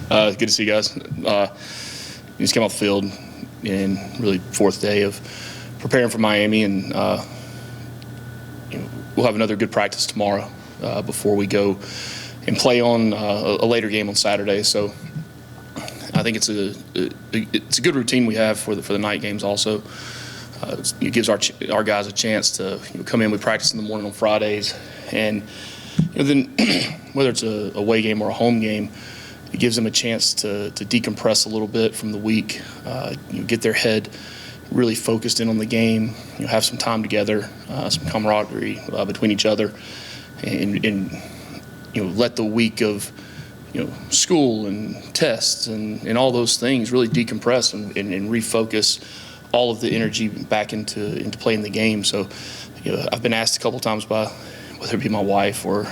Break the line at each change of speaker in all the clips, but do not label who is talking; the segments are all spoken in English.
Good to see you guys. Just came off the field in really fourth day of preparing for Miami, and we'll have another good practice tomorrow before we go and play on a later game on Saturday. So I think it's a good routine we have for the night games also. It gives our guys a chance to come in. We practice in the morning on Fridays, and then whether it's a away game or a home game, it gives them a chance to decompress a little bit from the week, get their head really focused in on the game, have some time together, some camaraderie between each other, and let the week of school and tests and all those things really decompress and refocus all of the energy back into playing the game. So I've been asked a couple times by whether it be my wife or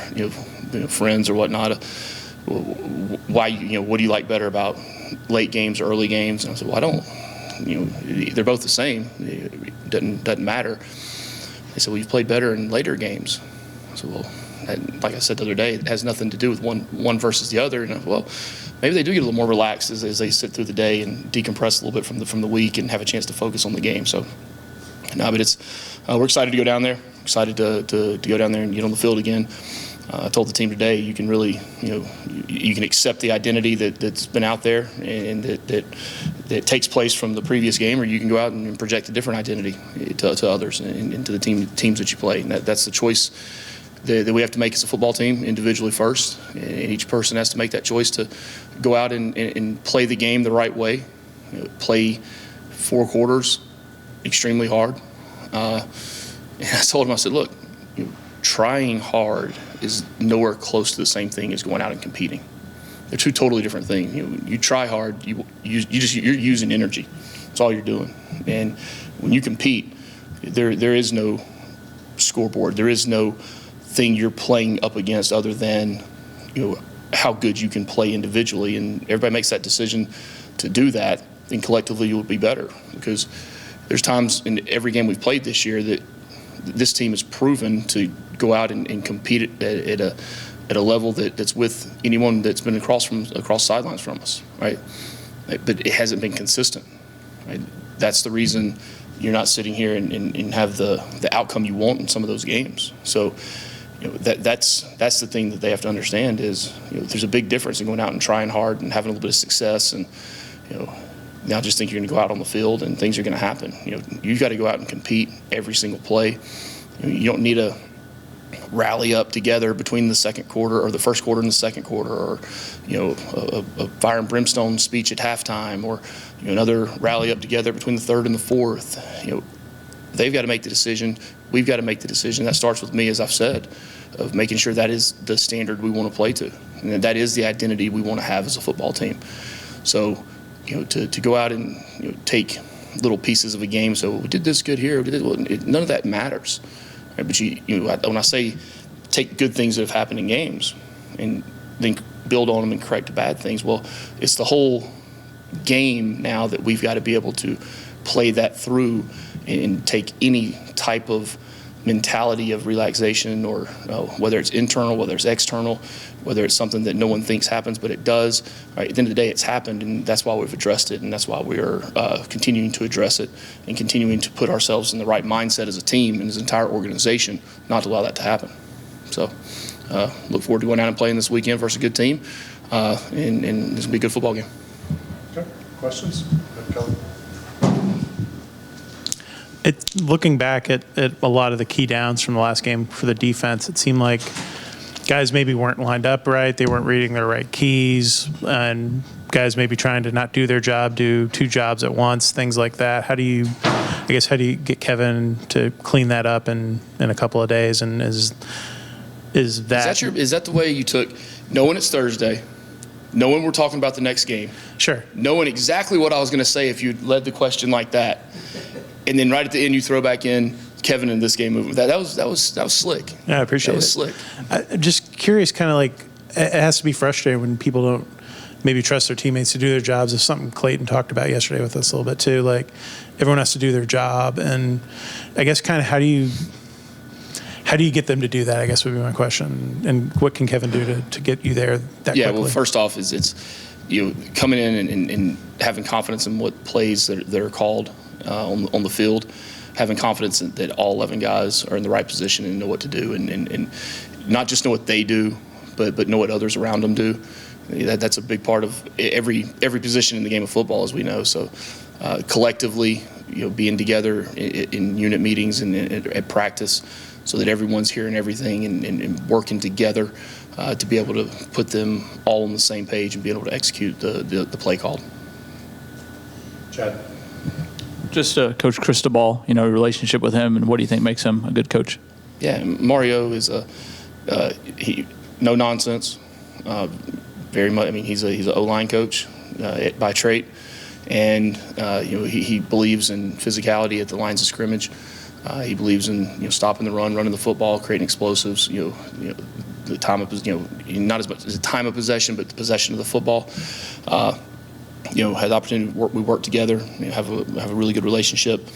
friends or whatnot, why what do you like better about late games or early games? And I said, well, I don't. They're both the same. It doesn't matter. They said, well, you've played better in later games. I said, well, like I said the other day, it has nothing to do with one versus the other. And I said, well, maybe they do get a little more relaxed as they sit through the day and decompress a little bit from the week and have a chance to focus on the game. So, no, but we're excited to go down there. Excited to go down there and get on the field again. I told the team today, you can really, you can accept the identity that's been out there and that takes place from the previous game, or you can go out and project a different identity to others and to the teams that you play. And that's the choice that we have to make as a football team, individually first. And each person has to make that choice to go out and play the game the right way, play 4 quarters extremely hard. And I told him, I said, look, trying hard is nowhere close to the same thing as going out and competing. They're two totally different things. You try hard, you're using energy. That's all you're doing. And when you compete, there is no scoreboard. There is no thing you're playing up against other than how good you can play individually. And everybody makes that decision to do that, and collectively you'll be better. Because there's times in every game we've played this year that this team has proven to go out and compete at a level that's with anyone that's been across sidelines from us, right? But it hasn't been consistent, right? That's the reason you're not sitting here and have the outcome you want in some of those games. So that's the thing that they have to understand is there's a big difference in going out and trying hard and having a little bit of success and now just think you're going to go out on the field and things are going to happen. You've got to go out and compete every single play. You don't need to rally up together between the second quarter or the first quarter and the second quarter, or a fire and brimstone speech at halftime, or another rally up together between the third and the fourth. They've got to make the decision. We've got to make the decision. That starts with me, as I've said, of making sure that is the standard we want to play to, and that is the identity we want to have as a football team. So, to go out and take little pieces of a game. So we did this good here. None of that matters. Right? But when I say take good things that have happened in games and then build on them and correct the bad things, well, it's the whole game now that we've got to be able to play that through and take any type of mentality of relaxation, or whether it's internal, whether it's external, whether it's something that no one thinks happens, but it does. Right? At the end of the day, it's happened, and that's why we've addressed it, and that's why we're continuing to address it and continuing to put ourselves in the right mindset as a team and as an entire organization not to allow that to happen. So look forward to going out and playing this weekend versus a good team, and it's going to be a good football game.
Okay. Questions? Kelly?
Looking back at a lot of the key downs from the last game for the defense, it seemed like guys maybe weren't lined up right. They weren't reading their right keys, and guys maybe trying to not do their job, do 2 jobs at once, things like that. How do you get Kevin to clean that up in a couple of days? And is
that the way you took, knowing it's Thursday, knowing we're talking about the next game,
sure,
knowing exactly what I was going to say if you'd led the question like that, and then right at the end you throw back in Kevin in this game movement. That was slick.
Yeah, I appreciate it.
That was slick.
I'm just curious, kind of like, it has to be frustrating when people don't maybe trust their teammates to do their jobs. It's something Clayton talked about yesterday with us a little bit too. Like, everyone has to do their job, and I guess kind of how How do you get them to do that, I guess would be my question. And what can Kevin do to get you there that
Yeah,
quickly?
well, first off, is it's coming in and having confidence in what plays that are called on the field, having confidence that all 11 guys are in the right position and know what to do, and not just know what they do, but know what others around them do. That's a big part of every position in the game of football, as we know. So collectively, being together in unit meetings and at practice, so that everyone's hearing everything and working together to be able to put them all on the same page and be able to execute the play called.
Chad?
Just Coach Cristobal, your relationship with him, and what do you think makes him a good coach?
Yeah, Mario is no nonsense. Very much. I mean, he's an O-line coach by trait, and he believes in physicality at the lines of scrimmage. He believes in stopping the run, running the football, creating explosives. The time of not as much as the time of possession, but the possession of the football. Had the opportunity to we work together, have a really good relationship.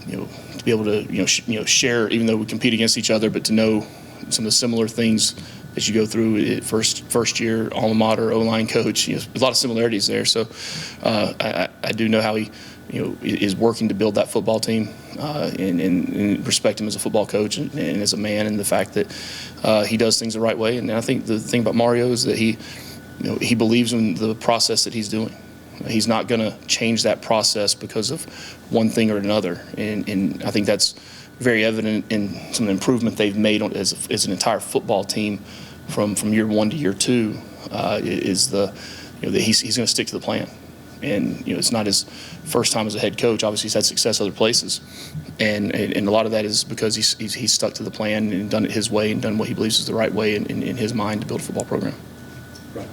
To be able to share, even though we compete against each other, but to know some of the similar things as you go through it. First year alma mater, O-line coach. A lot of similarities there. So I do know how he is working to build that football team, and respect him as a football coach and as a man, and the fact that he does things the right way. And I think the thing about Mario is that he believes in the process that he's doing. He's not going to change that process because of one thing or another. And I think that's very evident in some of the improvement they've made as an entire football team from year one to year two. Is that he's going to stick to the plan. And it's not his first time as a head coach. Obviously, he's had success other places, and a lot of that is because he's stuck to the plan and done it his way and done what he believes is the right way in his mind to build a football program.
Right.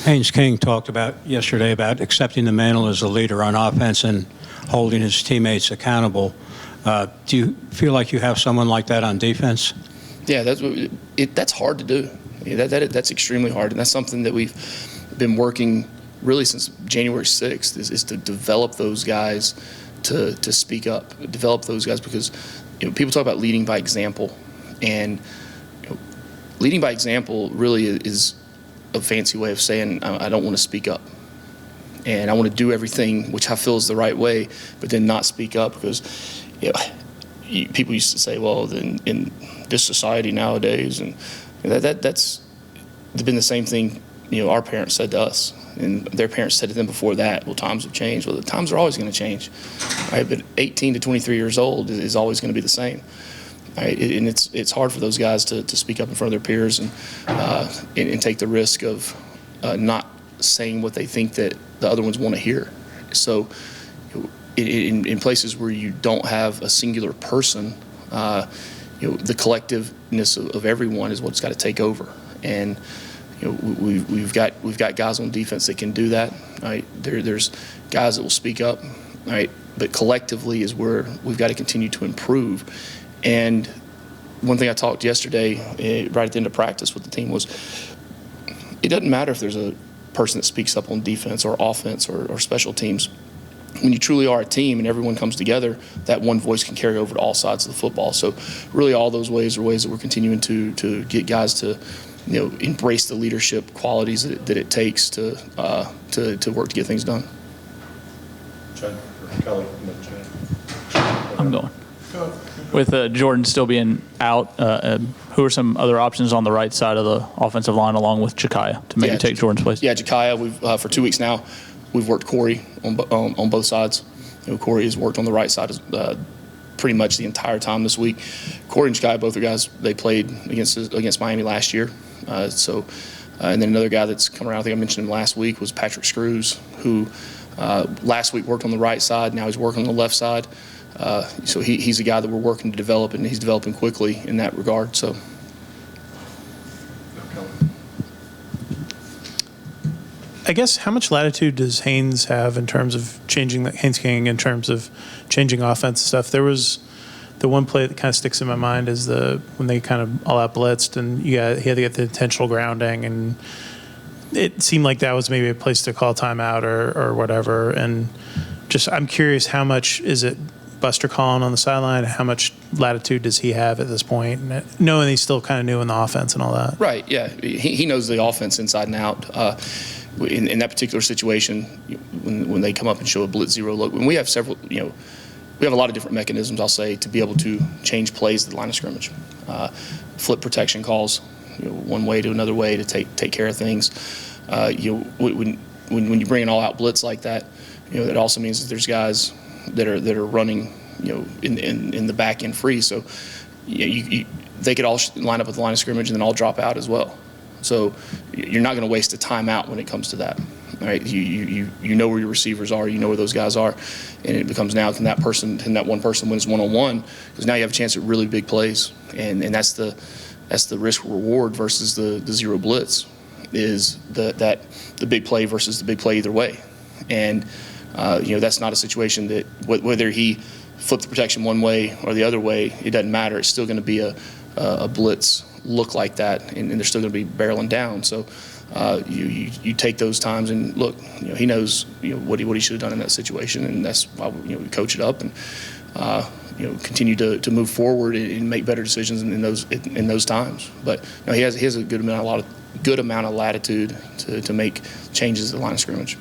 Haynes King talked yesterday about accepting the mantle as a leader on offense and holding his teammates accountable. Do you feel like you have someone like that on defense?
Yeah, that's hard to do. That's extremely hard, and that's something that we've been working really since January 6th is to develop those guys to speak up, develop those guys, because people talk about leading by example, and leading by example really is a fancy way of saying I don't want to speak up, and I want to do everything which I feel is the right way, but then not speak up because people used to say, well, in this society nowadays, and that's been the same thing our parents said to us, and their parents said to them before that. Well, times have changed. Well, the times are always going to change, right? But 18 to 23 years old is always going to be the same, right? And it's hard for those guys to speak up in front of their peers and take the risk of not saying what they think that the other ones want to hear. So in places where you don't have a singular person, the collectiveness of everyone is what's got to take over. And we've got guys on defense that can do that. Right? There's guys that will speak up. Right? But collectively is where we've got to continue to improve. And one thing I talked yesterday, right at the end of practice with the team, was it doesn't matter if there's a person that speaks up on defense or offense or special teams. When you truly are a team and everyone comes together, that one voice can carry over to all sides of the football. So really all those ways are ways that we're continuing to get guys to embrace the leadership qualities that it takes to work to get things done.
Chad or Kelly? No, Chad.
I'm going.
Go.
With Jordan still being out, who are some other options on the right side of the offensive line along with Jakaya to maybe take Jordan's place?
Yeah, Jakaya, we've for 2 weeks now, we've worked Corey on both sides. Corey has worked on the right side pretty much the entire time this week. Corey and Jakaya, both are guys, they played against Miami last year. And then another guy that's come around, I think I mentioned him last week, was Patrick Screws, who last week worked on the right side. Now he's working on the left side. So he's a guy that we're working to develop, and he's developing quickly in that regard. So.
I guess how much latitude does Haynes have in terms of Haynes King in terms of changing offense stuff? There was the one play that kind of sticks in my mind is when they kind of all out blitzed and he had to get the intentional grounding, and it seemed like that was maybe a place to call timeout or whatever. And just I'm curious, how much is it Buster calling on the sideline? How much latitude does he have at this point, knowing he's still kind of new in the offense and all that?
Right, yeah. He knows the offense inside and out. In that particular situation, when they come up and show a blitz zero look, when we have several, we have a lot of different mechanisms, I'll say, to be able to change plays at the line of scrimmage. Flip protection calls, one way to another way to take care of things. When you bring an all-out blitz like that, it also means that there's guys that are running, in the back end free. So they could all line up at the line of scrimmage and then all drop out as well. So you're not going to waste a timeout when it comes to that. All right, you know where your receivers are, you know where those guys are, and it becomes now can that one person wins one-on-one, because now you have a chance at really big plays, and that's the risk reward versus the zero blitz, is the big play versus the big play either way, and that's not a situation that whether he flipped the protection one way or the other way, it doesn't matter. It's still going to be a blitz look like that, and they're still going to be barreling down. So you take those times and look. He knows what he should have done in that situation, and that's why we coach it up and continue to move forward and make better decisions in those times. But he has a good amount of latitude to make changes at the line of scrimmage.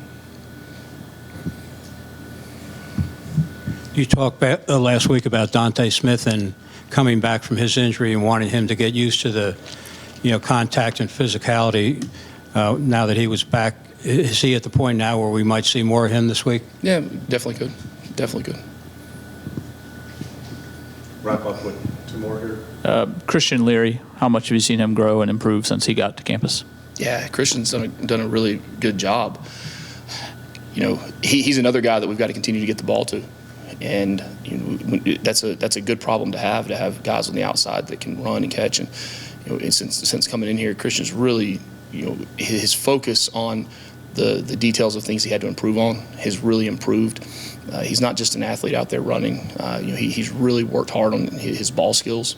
You talked last week about Dante Smith and coming back from his injury and wanting him to get used to the, contact and physicality. Now that he was back, is he at the point now where we might see more of him this week?
Yeah, definitely could.
Wrap up with two more here.
Christian Leary, how much have you seen him grow and improve since he got to campus?
Yeah, Christian's done a really good job. He's another guy that we've got to continue to get the ball to. And that's a good problem to have guys on the outside that can run and catch. And since coming in here, Christian's really, his focus on the details of things he had to improve on has really improved. He's not just an athlete out there running. He's really worked hard on his ball skills,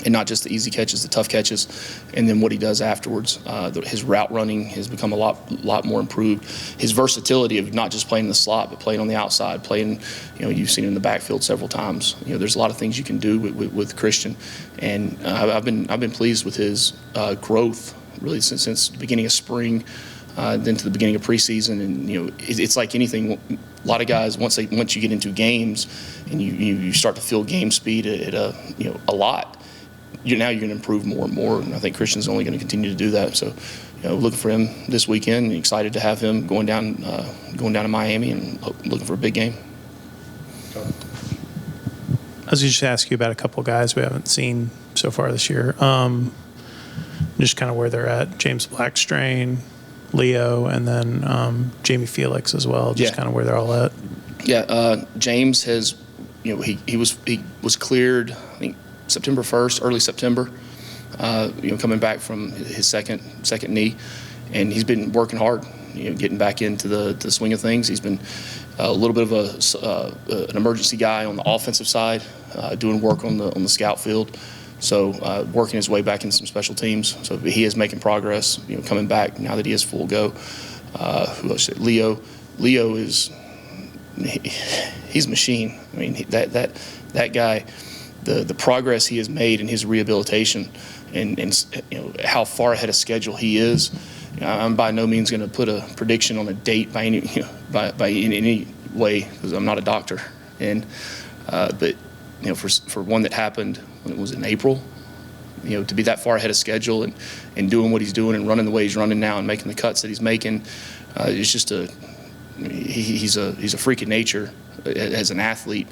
and not just the easy catches, the tough catches, and then what he does afterwards. His route running has become a lot more improved. His versatility of not just playing in the slot, but playing on the outside, playing, you've seen him in the backfield several times. There's a lot of things you can do with Christian, and I've been pleased with his growth really since the beginning of spring, then to the beginning of preseason. And it's like anything. A lot of guys, once you get into games and you start to feel game speed at a lot. Now you're going to improve more and more, and I think Christian's only going to continue to do that. So, looking for him this weekend, and excited to have him going down to Miami and looking for a big game.
I was just ask you about a couple guys we haven't seen so far this year. Just kind of where they're at. James Blackstrain, Leo, and then Jamie Felix as well. Just kind of where they're all at.
Yeah, James has, he was cleared, I think, September 1st, early September, coming back from his second knee, and he's been working hard, getting back into the swing of things. He's been a little bit of an emergency guy on the offensive side, doing work on the scout field, so working his way back into some special teams. So he is making progress, coming back now that he is full go. Who else? Leo is he's a machine. I mean, that guy. The progress he has made in his rehabilitation and how far ahead of schedule he is. I'm by no means going to put a prediction on a date by any in any way, because I'm not a doctor. And but for one that happened when it was in April, to be that far ahead of schedule and doing what he's doing and running the way he's running now and making the cuts that he's making, it's just he's a freak of nature as an athlete.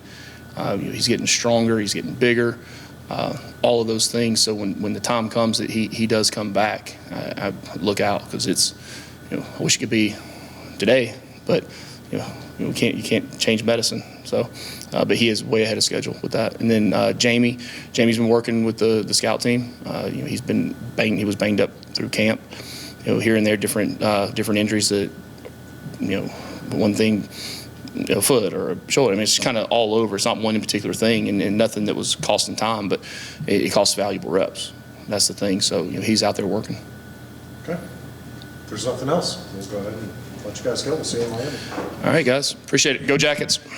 He's getting stronger, he's getting bigger, all of those things. So when the time comes that he does come back, I look out, because it's, I wish it could be today, but you can't change medicine. So, but he is way ahead of schedule with that. And then Jamie's been working with the scout team. He was banged up through camp. Here and there, different injuries that, one thing. Foot or a shoulder. I mean, it's just kind of all over. It's not one in particular thing, and nothing that was costing time, but it costs valuable reps. That's the thing. So he's out there working.
Okay. If there's nothing else, we'll go ahead and let you guys go. We'll see you in Miami.
All right, guys. Appreciate it. Go Jackets.